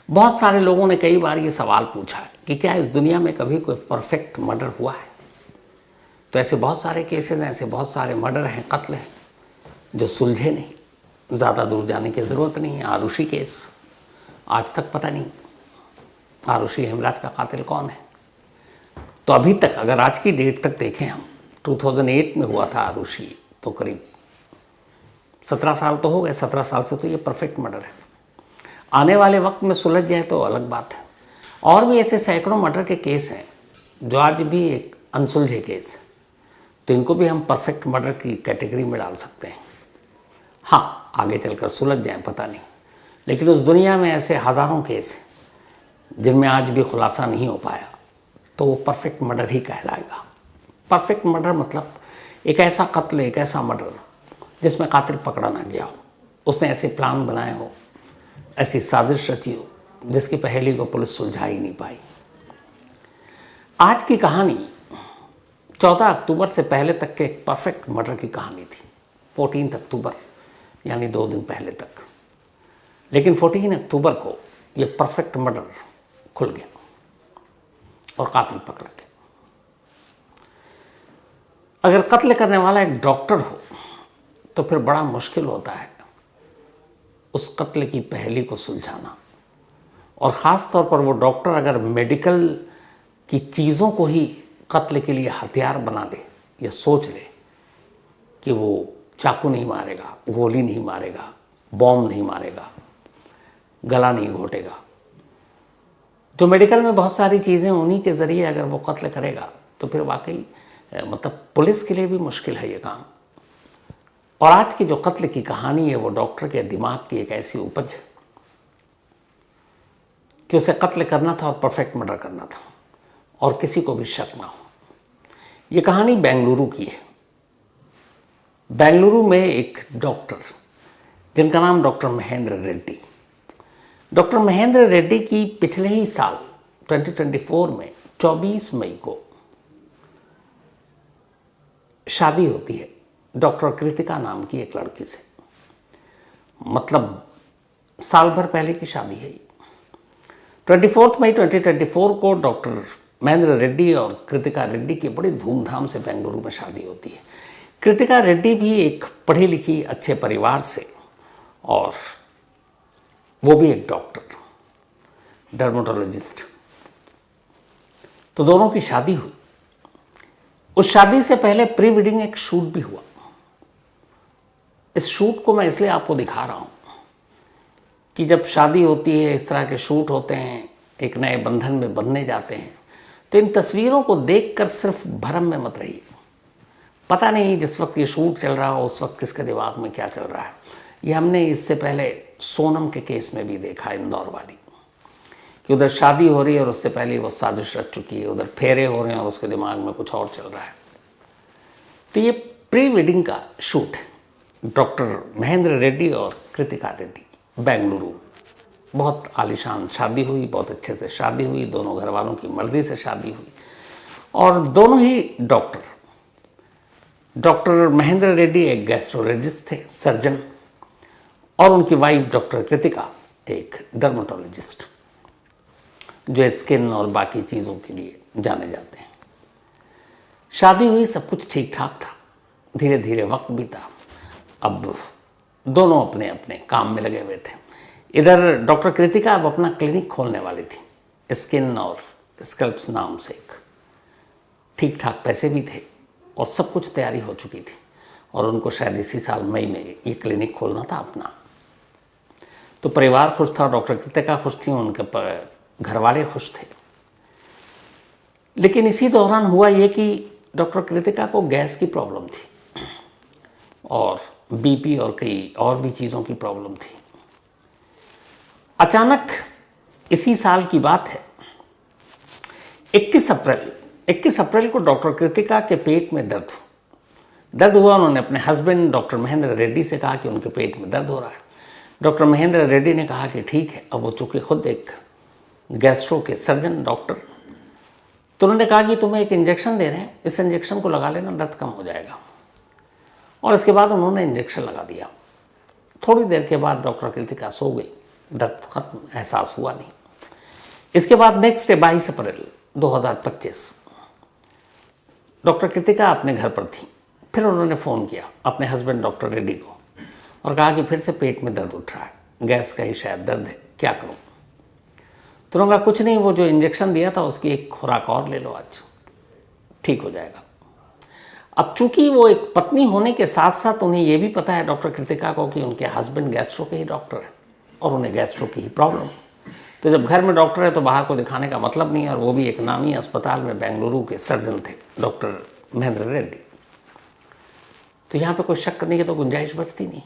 बहुत सारे लोगों ने कई बार ये सवाल पूछा है कि क्या इस दुनिया में कभी कोई परफेक्ट मर्डर हुआ है। तो ऐसे बहुत सारे केसेस हैं, ऐसे बहुत सारे मर्डर हैं, कत्ल हैं जो सुलझे नहीं। ज़्यादा दूर जाने की ज़रूरत नहीं है। आरुषि केस आज तक पता नहीं आरुषि हेमराज का कातिल कौन है। तो अभी तक अगर आज की डेट तक देखें हम, 2008 में हुआ था आरुषि, तो करीब 17 साल तो हो गए। 17 साल से तो ये परफेक्ट मर्डर है। आने वाले वक्त में सुलझ जाए तो अलग बात है। और भी ऐसे सैकड़ों मर्डर के केस हैं जो आज भी एक अनसुलझे केस है, तो इनको भी हम परफेक्ट मर्डर की कैटेगरी में डाल सकते हैं। हाँ, आगे चलकर सुलझ जाएं पता नहीं, लेकिन उस दुनिया में ऐसे हज़ारों केस हैं जिनमें आज भी खुलासा नहीं हो पाया, तो वो परफेक्ट मर्डर ही कहलाएगा। परफेक्ट मर्डर मतलब एक ऐसा कत्ल, एक ऐसा मर्डर जिसमें कातिल पकड़ा ना गया हो, उसने ऐसे प्लान बनाए हो, ऐसी साजिश रची हो जिसकी पहेली को पुलिस सुलझा ही नहीं पाई। आज की कहानी 14 अक्टूबर से पहले तक के एक परफेक्ट मर्डर की कहानी थी। 14 अक्टूबर यानी 2 दिन पहले तक। लेकिन 14 अक्टूबर को ये परफेक्ट मर्डर खुल गया और कातिल पकड़ा गया। अगर कत्ल करने वाला एक डॉक्टर हो तो फिर बड़ा मुश्किल होता है उस कत्ल की पहेली को सुलझाना। और ख़ास तौर पर वो डॉक्टर अगर मेडिकल की चीज़ों को ही कत्ल के लिए हथियार बना ले या सोच ले कि वो चाकू नहीं मारेगा, गोली नहीं मारेगा, बॉम्ब नहीं मारेगा, गला नहीं घोटेगा, तो मेडिकल में बहुत सारी चीज़ें उन्हीं के ज़रिए अगर वो कत्ल करेगा तो फिर वाकई मतलब पुलिस के लिए भी मुश्किल है ये काम। और आज की जो कत्ल की कहानी है वो डॉक्टर के दिमाग की एक ऐसी उपज है कि उसे कत्ल करना था और परफेक्ट मर्डर करना था और किसी को भी शक ना हो। ये कहानी बेंगलुरु की है। बेंगलुरु में एक डॉक्टर जिनका नाम डॉक्टर महेंद्र रेड्डी। डॉक्टर महेंद्र रेड्डी की पिछले ही साल 2024 में 24 मई को शादी होती है डॉक्टर कृतिका नाम की एक लड़की से। मतलब साल भर पहले की शादी है। 24 मई 2024 को डॉक्टर महेंद्र रेड्डी और कृतिका रेड्डी की बड़ी धूमधाम से बेंगलुरु में शादी होती है। कृतिका रेड्डी भी एक पढ़ी लिखी अच्छे परिवार से, और वो भी एक डॉक्टर, डर्मेटोलॉजिस्ट। तो दोनों की शादी हुई। उस शादी से पहले प्री वेडिंग एक शूट भी हुआ। इस शूट को मैं इसलिए आपको दिखा रहा हूं कि जब शादी होती है, इस तरह के शूट होते हैं, एक नए बंधन में बंधने जाते हैं, तो इन तस्वीरों को देखकर सिर्फ भ्रम में मत रहिए। पता नहीं जिस वक्त ये शूट चल रहा हो उस वक्त किसके दिमाग में क्या चल रहा है। ये हमने इससे पहले सोनम के केस में भी देखा, इंदौर वाली, कि उधर शादी हो रही है और उससे पहले वो साजिश रच चुकी है, उधर फेरे हो रहे हैं और उसके दिमाग में कुछ और चल रहा है। तो ये प्री वेडिंग का शूट है डॉक्टर महेंद्र रेड्डी और कृतिका रेड्डी, बेंगलुरु। बहुत आलीशान शादी हुई, बहुत अच्छे से शादी हुई, दोनों घर वालों की मर्जी से शादी हुई। और दोनों ही डॉक्टर महेंद्र रेड्डी एक गैस्ट्रोलॉजिस्ट थे, सर्जन, और उनकी वाइफ डॉक्टर कृतिका एक डर्मेटोलॉजिस्ट, जो स्किन और बाकी चीज़ों के लिए जाने जाते हैं। शादी हुई, सब कुछ ठीक ठाक था। धीरे धीरे वक्त बीता। अब दोनों अपने अपने काम में लगे हुए थे। इधर डॉक्टर कृतिका अब अपना क्लिनिक खोलने वाली थी, स्किन और स्कल्प्स नाम से एक। ठीक ठाक पैसे भी थे और सब कुछ तैयारी हो चुकी थी, और उनको शायद इसी साल मई में ये क्लिनिक खोलना था अपना। तो परिवार खुश था, डॉक्टर कृतिका खुश थी, उनके घर वाले खुश थे। लेकिन इसी दौरान हुआ ये कि डॉक्टर कृतिका को गैस की प्रॉब्लम थी और बीपी और कई और भी चीज़ों की प्रॉब्लम थी। अचानक इसी साल की बात है, 21 अप्रैल को डॉक्टर कृतिका के पेट में दर्द हुआ। उन्होंने अपने हस्बैंड डॉक्टर महेंद्र रेड्डी से कहा कि उनके पेट में दर्द हो रहा है। डॉक्टर महेंद्र रेड्डी ने कहा कि ठीक है। अब वो चूँकि खुद एक गैस्ट्रो के सर्जन डॉक्टर, तो उन्होंने कहा कि तुम्हें एक इंजेक्शन दे रहे हैं, इस इंजेक्शन को लगा लेना, दर्द कम हो जाएगा। और इसके बाद उन्होंने इंजेक्शन लगा दिया। थोड़ी देर के बाद डॉक्टर कृतिका सो गई दर्द खत्म, एहसास हुआ नहीं। इसके बाद नेक्स्ट डे 22 अप्रैल 2025 डॉक्टर कृतिका अपने घर पर थी। फिर उन्होंने फ़ोन किया अपने हस्बैंड डॉक्टर रेड्डी को और कहा कि फिर से पेट में दर्द उठ रहा है, गैस का ही शायद दर्द है, क्या करूं? तो उन्होंने कहा कुछ नहीं, वो जो इंजेक्शन दिया था उसकी एक खुराक और ले लो, आज ठीक हो जाएगा। अब चूंकि वो एक पत्नी होने के साथ साथ उन्हें ये भी पता है डॉक्टर कृतिका को कि उनके हस्बैंड गैस्ट्रो के ही डॉक्टर हैं और उन्हें गैस्ट्रो की ही प्रॉब्लम। तो जब घर में डॉक्टर है तो बाहर को दिखाने का मतलब नहीं है, और वो भी एक नामी अस्पताल में बेंगलुरु के सर्जन थे डॉक्टर महेंद्र रेड्डी। तो यहाँ पे कोई शक करने की तो गुंजाइश बचती नहीं।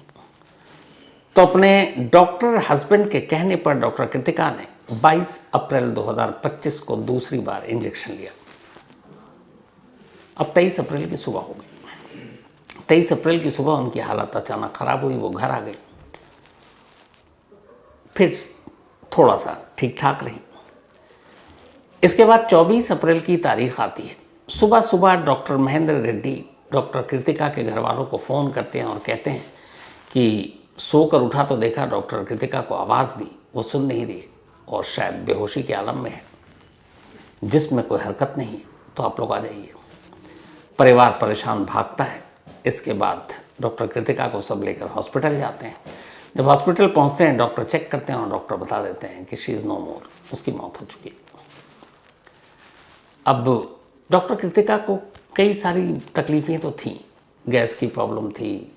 तो अपने डॉक्टर हस्बैंड के कहने पर डॉक्टर कृतिका ने 22 अप्रैल 2025 को दूसरी बार इंजेक्शन लिया। अब 23 अप्रैल की सुबह हो गई। 23 अप्रैल की सुबह उनकी हालत अचानक खराब हुई, वो घर आ गई। फिर थोड़ा सा ठीक ठाक रही। इसके बाद 24 अप्रैल की तारीख आती है। सुबह सुबह डॉक्टर महेंद्र रेड्डी डॉक्टर कृतिका के घर वालों को फ़ोन करते हैं और कहते हैं कि सोकर उठा तो देखा डॉक्टर कृतिका को आवाज़ दी, वो सुन नहीं रही और शायद बेहोशी के आलम में है, जिसमें कोई हरकत नहीं है, तो आप लोग आ जाइए। परिवार परेशान भागता है। इसके बाद डॉक्टर कृतिका को सब लेकर हॉस्पिटल जाते हैं। जब हॉस्पिटल पहुंचते हैं डॉक्टर चेक करते हैं और डॉक्टर बता देते हैं कि शी इज़ नो मोर, उसकी मौत हो चुकी है। अब डॉक्टर कृतिका को कई सारी तकलीफ़ें तो थीं, गैस की प्रॉब्लम थी,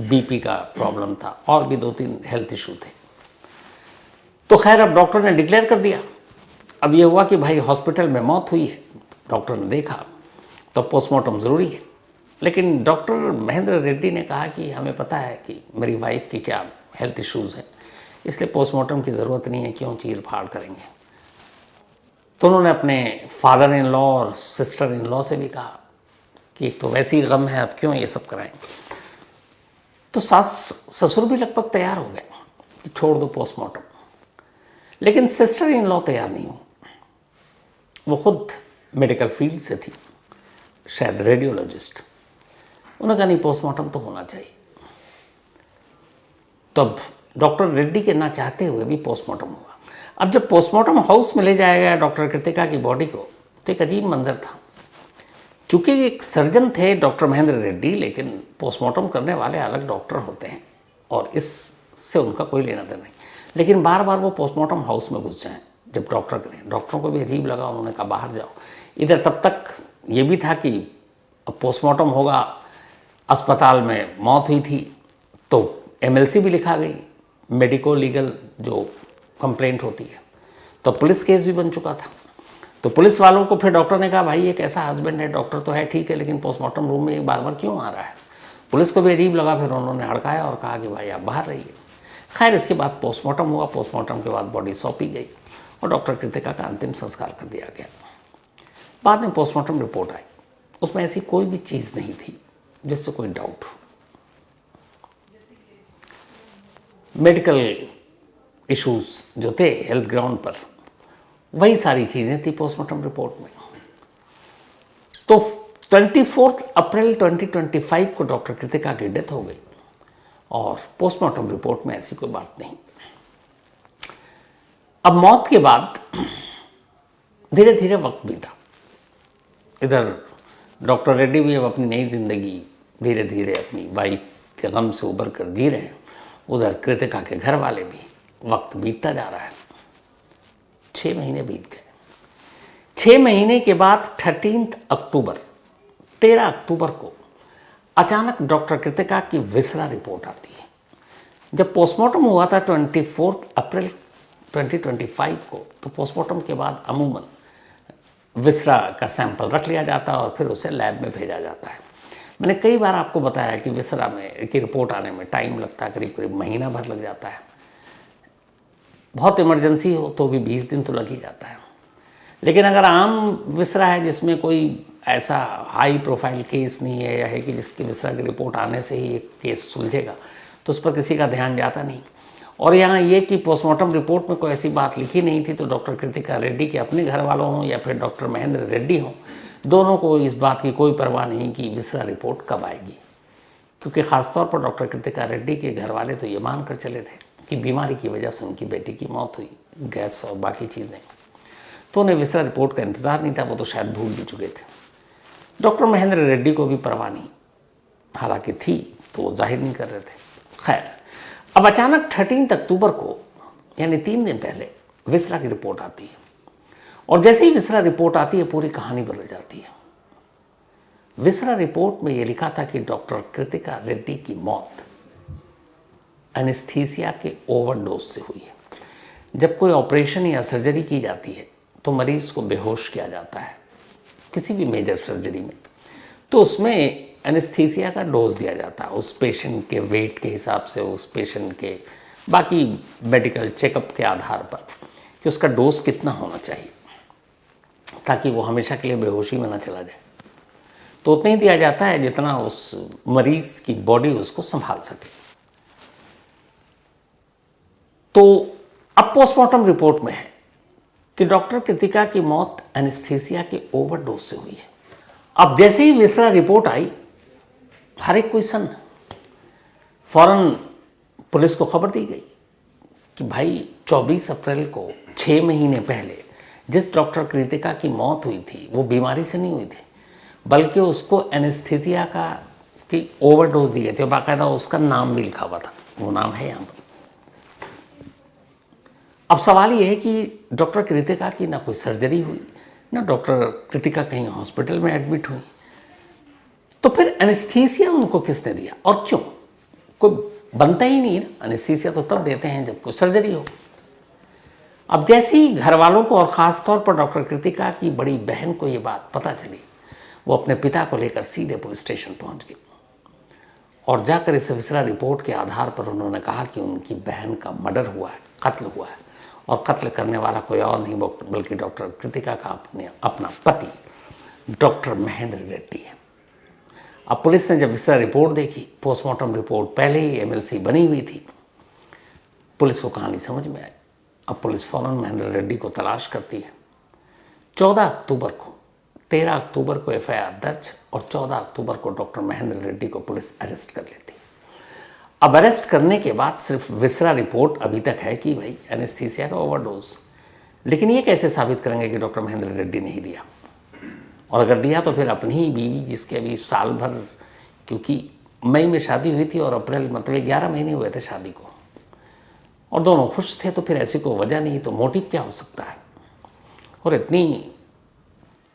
बीपी का प्रॉब्लम था और भी 2-3 हेल्थ इशू थे। तो खैर अब डॉक्टर ने डिक्लेयर कर दिया। अब ये हुआ कि भाई हॉस्पिटल में मौत हुई है, डॉक्टर ने देखा तो पोस्टमार्टम ज़रूरी है। लेकिन डॉक्टर महेंद्र रेड्डी ने कहा कि हमें पता है कि मेरी वाइफ की क्या हेल्थ इश्यूज़ हैं, इसलिए पोस्टमार्टम की ज़रूरत नहीं है, क्यों चीर फाड़ करेंगे। तो उन्होंने अपने फादर इन लॉ और सिस्टर इन लॉ से भी कहा कि एक तो वैसे ही गम है, अब क्यों ये सब कराएं। तो सास ससुर भी लगभग तैयार हो गए कि छोड़ दो पोस्टमार्टम, लेकिन सिस्टर इन लॉ तैयार नहीं हो। वो खुद मेडिकल फील्ड से थी, शायद रेडियोलॉजिस्ट। उन्होंने कहा नहीं, पोस्टमार्टम तो होना चाहिए। तब डॉक्टर रेड्डी के ना चाहते हुए भी पोस्टमार्टम हुआ। अब जब पोस्टमार्टम हाउस में ले जाया गया डॉक्टर कृतिका की बॉडी को, तो एक अजीब मंजर था। चूँकि एक सर्जन थे डॉक्टर महेंद्र रेड्डी, लेकिन पोस्टमार्टम करने वाले अलग डॉक्टर होते हैं और इससे उनका कोई लेना देना नहीं। लेकिन बार बार वो पोस्टमार्टम हाउस में घुस जाएँ जब डॉक्टरों को भी अजीब लगा। उन्होंने कहा बाहर जाओ। इधर तब तक ये भी था कि अब पोस्टमार्टम होगा, अस्पताल में मौत हुई थी तो MLC भी लिखा गई, मेडिको लीगल जो कंप्लेंट होती है, तो पुलिस केस भी बन चुका था। तो पुलिस वालों को फिर डॉक्टर ने कहा भाई एक ऐसा हस्बैंड है, डॉक्टर तो है ठीक है, लेकिन पोस्टमार्टम रूम में बार बार क्यों आ रहा है। पुलिस को भी अजीब लगा, फिर उन्होंने हड़काया और कहा कि भाई आप बाहर रहिए। खैर इसके बाद पोस्टमार्टम हुआ। पोस्टमार्टम के बाद बॉडी सौंपी गई और डॉक्टर कृतिका का अंतिम संस्कार कर दिया गया। बाद में पोस्टमार्टम रिपोर्ट आई, उसमें ऐसी कोई भी चीज़ नहीं थी जिससे कोई डाउट हो। मेडिकल इश्यूज जो थे हेल्थ ग्राउंड पर, वही सारी चीज़ें थी पोस्टमार्टम रिपोर्ट में। तो 24 अप्रैल 2025 को डॉक्टर कृतिका की डेथ हो गई और पोस्टमार्टम रिपोर्ट में ऐसी कोई बात नहीं। अब मौत के बाद धीरे धीरे वक्त बीता। इधर डॉक्टर रेड्डी भी अब अपनी नई जिंदगी धीरे धीरे अपनी वाइफ के गम से उबर कर जी रहे हैं। उधर कृतिका के घर वाले भी, वक्त बीतता जा रहा है। 6 महीने बीत गए। 6 महीने के बाद 13 अक्टूबर को अचानक डॉक्टर कृतिका की विसरा रिपोर्ट आती है। जब पोस्टमार्टम हुआ था 24 अप्रैल 2025 को, तो पोस्टमार्टम के बाद अमूमन विसरा का सैंपल रख लिया जाता है और फिर उसे लैब में भेजा जाता है। मैंने कई बार आपको बताया कि विसरा में की रिपोर्ट आने में टाइम लगता है, करीब करीब महीना भर लग जाता है। बहुत इमरजेंसी हो तो भी 20 दिन तो लग ही जाता है। लेकिन अगर आम विसरा है जिसमें कोई ऐसा हाई प्रोफाइल केस नहीं है, या है कि जिसकी विसरा की रिपोर्ट आने से ही एक केस सुलझेगा, तो उस पर किसी का ध्यान जाता नहीं। और यहाँ ये कि पोस्टमार्टम रिपोर्ट में कोई ऐसी बात लिखी नहीं थी, तो डॉक्टर कृतिका रेड्डी के अपने घर वालों हों या फिर डॉक्टर महेंद्र रेड्डी हों, दोनों को इस बात की कोई परवाह नहीं कि विसरा रिपोर्ट कब आएगी। क्योंकि ख़ासतौर पर डॉक्टर कृतिका रेड्डी के घर वाले तो ये मान कर चले थे कि बीमारी की वजह से उनकी बेटी की मौत हुई, गैस और बाकी चीज़ें। तो उन्हें विसरा रिपोर्ट का इंतज़ार नहीं था, वो तो शायद भूल भी चुके थे। डॉक्टर महेंद्र रेड्डी को भी परवाह नहीं, हालांकि थी तो वो जाहिर नहीं कर रहे थे। खैर, अब अचानक 13 अक्टूबर को, यानी 3 दिन पहले, विसरा की रिपोर्ट आती है। और जैसे ही विसरा रिपोर्ट आती है पूरी कहानी बदल जाती है। विसरा रिपोर्ट में यह लिखा था कि डॉक्टर कृतिका रेड्डी की मौत एनेस्थीसिया के ओवरडोज से हुई है। जब कोई ऑपरेशन या सर्जरी की जाती है तो मरीज को बेहोश किया जाता है, किसी भी मेजर सर्जरी में, तो उसमें एनेस्थीसिया का डोज दिया जाता है उस पेशेंट के वेट के हिसाब से, उस पेशेंट के बाकी मेडिकल चेकअप के आधार पर कि उसका डोज कितना होना चाहिए ताकि वो हमेशा के लिए बेहोशी में ना चला जाए। तो उतना ही दिया जाता है जितना उस मरीज की बॉडी उसको संभाल सके। तो अब पोस्टमार्टम रिपोर्ट में है कि डॉक्टर कृतिका की मौत एनेस्थीसिया के ओवरडोज से हुई है। अब जैसे ही विसरा रिपोर्ट आई, हर एक कोई सन, फौरन पुलिस को खबर दी गई कि भाई 24 अप्रैल को 6 महीने पहले जिस डॉक्टर कृतिका की मौत हुई थी वो बीमारी से नहीं हुई थी, बल्कि उसको एनेस्थीसिया की ओवरडोज दी गई थी। बाकायदा उसका नाम भी लिखा हुआ था, वो नाम है यहाँ पर। अब सवाल ये है कि डॉक्टर कृतिका की ना कोई सर्जरी हुई, ना डॉक्टर कृतिका कहीं हॉस्पिटल में एडमिट हुई, तो फिर एनेस्थीसिया उनको किसने दिया और क्यों? कोई बनता ही नहीं ना। एनेस्थीसिया तो तब देते हैं जब कोई सर्जरी हो। अब जैसे ही घर वालों को और ख़ास तौर पर डॉक्टर कृतिका की बड़ी बहन को ये बात पता चली, वो अपने पिता को लेकर सीधे पुलिस स्टेशन पहुंच गई और जाकर इस विसरा रिपोर्ट के आधार पर उन्होंने कहा कि उनकी बहन का मर्डर हुआ है, कत्ल हुआ है, और कत्ल करने वाला कोई और नहीं बल्कि डॉक्टर कृतिका का अपना पति डॉक्टर महेंद्र रेड्डी है। अब पुलिस ने जब विसरा रिपोर्ट देखी, पोस्टमार्टम रिपोर्ट पहले ही एमएलसी बनी हुई थी, पुलिस को कहानी समझ में आई। अब पुलिस फौरन महेंद्र रेड्डी को तलाश करती है। 14 अक्टूबर को, 13 अक्टूबर को एफआईआर दर्ज और 14 अक्टूबर को डॉक्टर महेंद्र रेड्डी को पुलिस अरेस्ट कर लेती है। अब अरेस्ट करने के बाद सिर्फ विसरा रिपोर्ट अभी तक है कि भाई एनेस्थीसिया का ओवरडोज, लेकिन ये कैसे साबित करेंगे कि डॉक्टर महेंद्र रेड्डी ने ही दिया? और अगर दिया तो फिर अपनी ही बीवी, जिसके अभी साल भर, क्योंकि मई में शादी हुई थी और अप्रैल, मतलब 11 महीने हुए थे शादी को, और दोनों खुश थे, तो फिर ऐसी कोई वजह नहीं, तो मोटिव क्या हो सकता है? और इतनी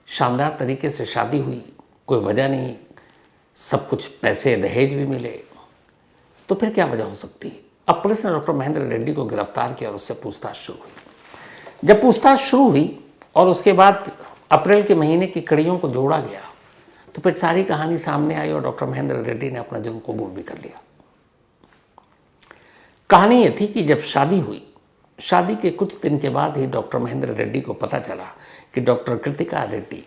शानदार तरीके से शादी हुई, कोई वजह नहीं, सब कुछ पैसे दहेज भी मिले, तो फिर क्या वजह हो सकती है? अब पुलिस ने डॉक्टर महेंद्र रेड्डी को गिरफ्तार किया और उससे पूछताछ शुरू हुई। जब पूछताछ शुरू हुई और उसके बाद अप्रैल के महीने की कड़ियों को जोड़ा गया, तो फिर सारी कहानी सामने आई और डॉक्टर महेंद्र रेड्डी ने अपना जुर्म कबूल भी कर लिया। कहानी ये थी कि जब शादी हुई, शादी के कुछ दिन के बाद ही डॉक्टर महेंद्र रेड्डी को पता चला कि डॉक्टर कृतिका रेड्डी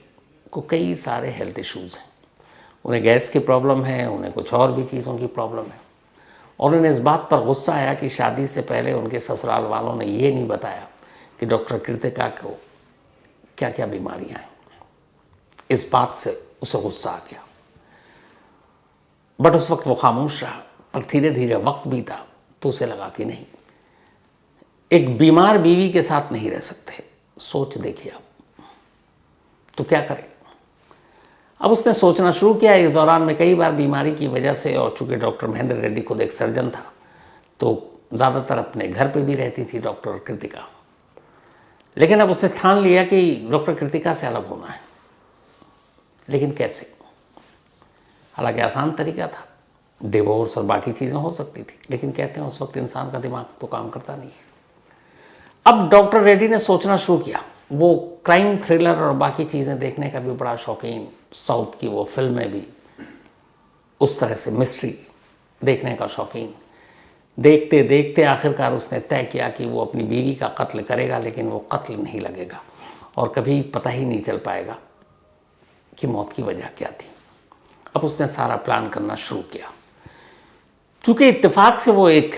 को कई सारे हेल्थ इश्यूज़ हैं। उन्हें गैस की प्रॉब्लम है, उन्हें कुछ और भी चीज़ों की प्रॉब्लम है, और उन्हें इस बात पर गुस्सा आया कि शादी से पहले उनके ससुराल वालों ने ये नहीं बताया कि डॉक्टर कृतिका को क्या क्या बीमारियां हैं। इस बात से उसे गुस्सा आ गया, बट उस वक्त वो खामोश रहा। पर धीरे धीरे वक्त बीता तो उसे लगा कि नहीं, एक बीमार बीवी के साथ नहीं रह सकते। सोच देखिए आप, तो क्या करें? अब उसने सोचना शुरू किया। इस दौरान में कई बार बीमारी की वजह से, और चूंकि डॉक्टर महेंद्र रेड्डी खुद एक सर्जन था, तो ज़्यादातर अपने घर पे भी रहती थी डॉक्टर कृतिका। लेकिन अब उसने ठान लिया कि डॉक्टर कृतिका से अलग होना है। लेकिन कैसे? हालांकि आसान तरीका था, डिवोर्स और बाकी चीज़ें हो सकती थी, लेकिन कहते हैं उस वक्त इंसान का दिमाग तो काम करता नहीं है। अब डॉक्टर रेड्डी ने सोचना शुरू किया। वो क्राइम थ्रिलर और बाकी चीज़ें देखने का भी बड़ा शौकीन, साउथ की वो फिल्में भी, उस तरह से मिस्ट्री देखने का शौकीन। देखते देखते आखिरकार उसने तय किया कि वो अपनी बीवी का कत्ल करेगा, लेकिन वो कत्ल नहीं लगेगा और कभी पता ही नहीं चल पाएगा कि मौत की वजह क्या थी। अब उसने सारा प्लान करना शुरू किया। चूँकि इत्तेफाक से वो एक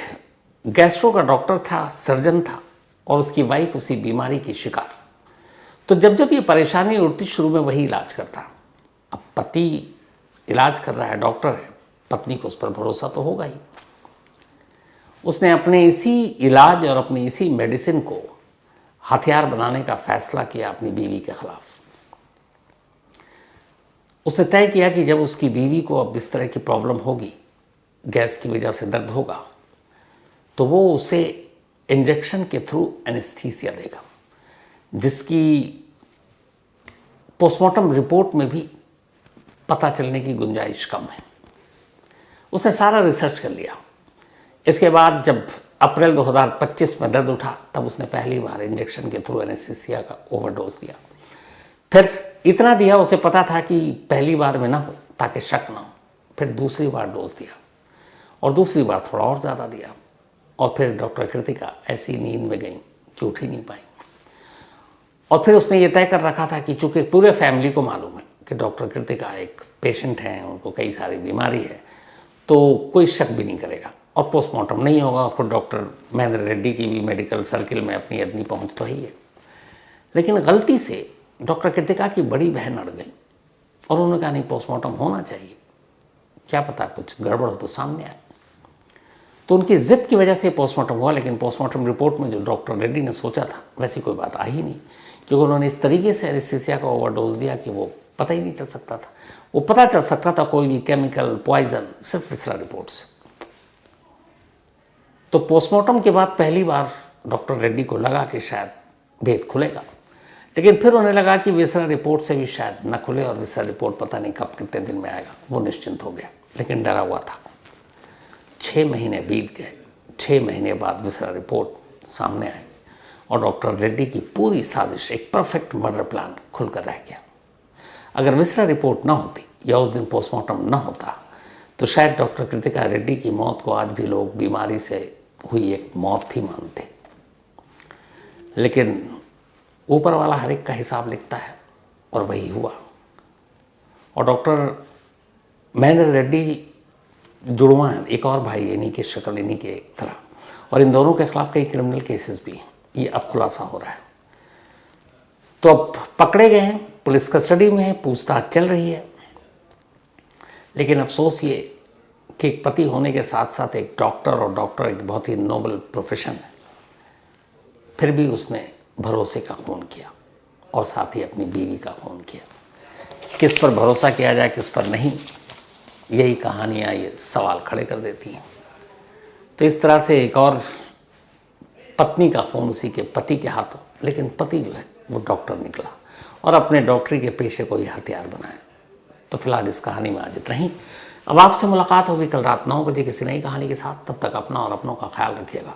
गैस्ट्रो का डॉक्टर था, सर्जन था, और उसकी वाइफ उसी बीमारी की शिकार, तो जब जब ये परेशानी उठती, शुरू में वही इलाज करता। अब पति इलाज कर रहा है, डॉक्टर है, पत्नी को उस पर भरोसा तो होगा ही। उसने अपने इसी इलाज और अपनी इसी मेडिसिन को हथियार बनाने का फैसला किया अपनी बीवी के खिलाफ। उसने तय किया कि जब उसकी बीवी को अब इस तरह की प्रॉब्लम होगी, गैस की वजह से दर्द होगा, तो वो उसे इंजेक्शन के थ्रू एनेस्थीसिया देगा, जिसकी पोस्टमार्टम रिपोर्ट में भी पता चलने की गुंजाइश कम है। उसने सारा रिसर्च कर लिया। इसके बाद जब अप्रैल 2025 में दर्द उठा, तब उसने पहली बार इंजेक्शन के थ्रू एनेस्थीसिया का ओवरडोज दिया। फिर इतना दिया, उसे पता था कि पहली बार में ना हो ताकि शक ना हो। फिर दूसरी बार डोज दिया और दूसरी बार थोड़ा और ज़्यादा दिया, और फिर डॉक्टर कृतिका ऐसी नींद में गई कि उठ ही नहीं पाई। और फिर उसने ये तय कर रखा था कि चूंकि पूरे फैमिली को मालूम है कि डॉक्टर कृतिका एक पेशेंट हैं, उनको कई सारी बीमारी है, तो कोई शक भी नहीं करेगा और पोस्टमार्टम नहीं होगा। और फिर डॉक्टर महेंद्र रेड्डी की भी मेडिकल सर्किल में अपनी इतनी पहुंच तो ही है। लेकिन गलती से डॉक्टर कृतिका की बड़ी बहन अड़ गई और उन्होंने कहा नहीं, पोस्टमार्टम होना चाहिए, क्या पता कुछ गड़बड़ हो तो सामने आए। तो उनकी जिद की वजह से पोस्टमार्टम हुआ। लेकिन पोस्टमार्टम रिपोर्ट में जो डॉक्टर रेड्डी ने सोचा था वैसी कोई बात आई ही नहीं, क्योंकि उन्होंने इस तरीके से एनेस्थीसिया का ओवरडोज दिया कि वो पता ही नहीं चल सकता था। वो पता चल सकता था कोई भी केमिकल पॉइजन सिर्फ विसरा रिपोर्ट से। तो पोस्टमार्टम के बाद पहली बार डॉक्टर रेड्डी को लगा कि शायद भेद खुलेगा, लेकिन फिर उन्हें लगा कि विसरा रिपोर्ट से भी शायद न खुले और विसरा रिपोर्ट पता नहीं कब कितने दिन में आएगा। वो निश्चिंत हो गया, लेकिन डरा हुआ था। 6 महीने बीत गए। 6 महीने बाद विसरा रिपोर्ट सामने आई और डॉक्टर रेड्डी की पूरी साजिश, एक परफेक्ट मर्डर प्लान खुलकर रह गया। अगर विसरा रिपोर्ट ना होती या उस दिन पोस्टमार्टम ना होता, तो शायद डॉक्टर कृतिका रेड्डी की मौत को आज भी लोग बीमारी से हुई एक मौत ही मानते। लेकिन ऊपर वाला हर एक का हिसाब लिखता है और वही हुआ। और डॉक्टर महेंद्र रेड्डी जुड़वा हैं, एक और भाई, इन्हीं की शक्ल, इन्हीं के तरह, और इन दोनों के खिलाफ कई क्रिमिनल केसेस भी हैं। ये अब खुलासा हो रहा है। तो अब पकड़े गए हैं, पुलिस कस्टडी में है, पूछताछ चल रही है। लेकिन अफसोस ये कि एक पति होने के साथ साथ एक डॉक्टर, और डॉक्टर एक बहुत ही नोबल प्रोफेशन है, फिर भी उसने भरोसे का खून किया और साथ ही अपनी बीवी का खून किया। किस पर भरोसा किया जाए, किस पर नहीं, यही कहानियाँ ये सवाल खड़े कर देती हैं। तो इस तरह से एक और पत्नी का खून उसी के पति के हाथों, लेकिन पति जो है वो डॉक्टर निकला और अपने डॉक्टरी के पेशे को ही हथियार बनाया। तो फिलहाल इस कहानी में आज इतना ही। अब आपसे मुलाकात होगी कल रात 9 बजे किसी नई कहानी के साथ। तब तक अपना और अपनों का ख्याल रखिएगा।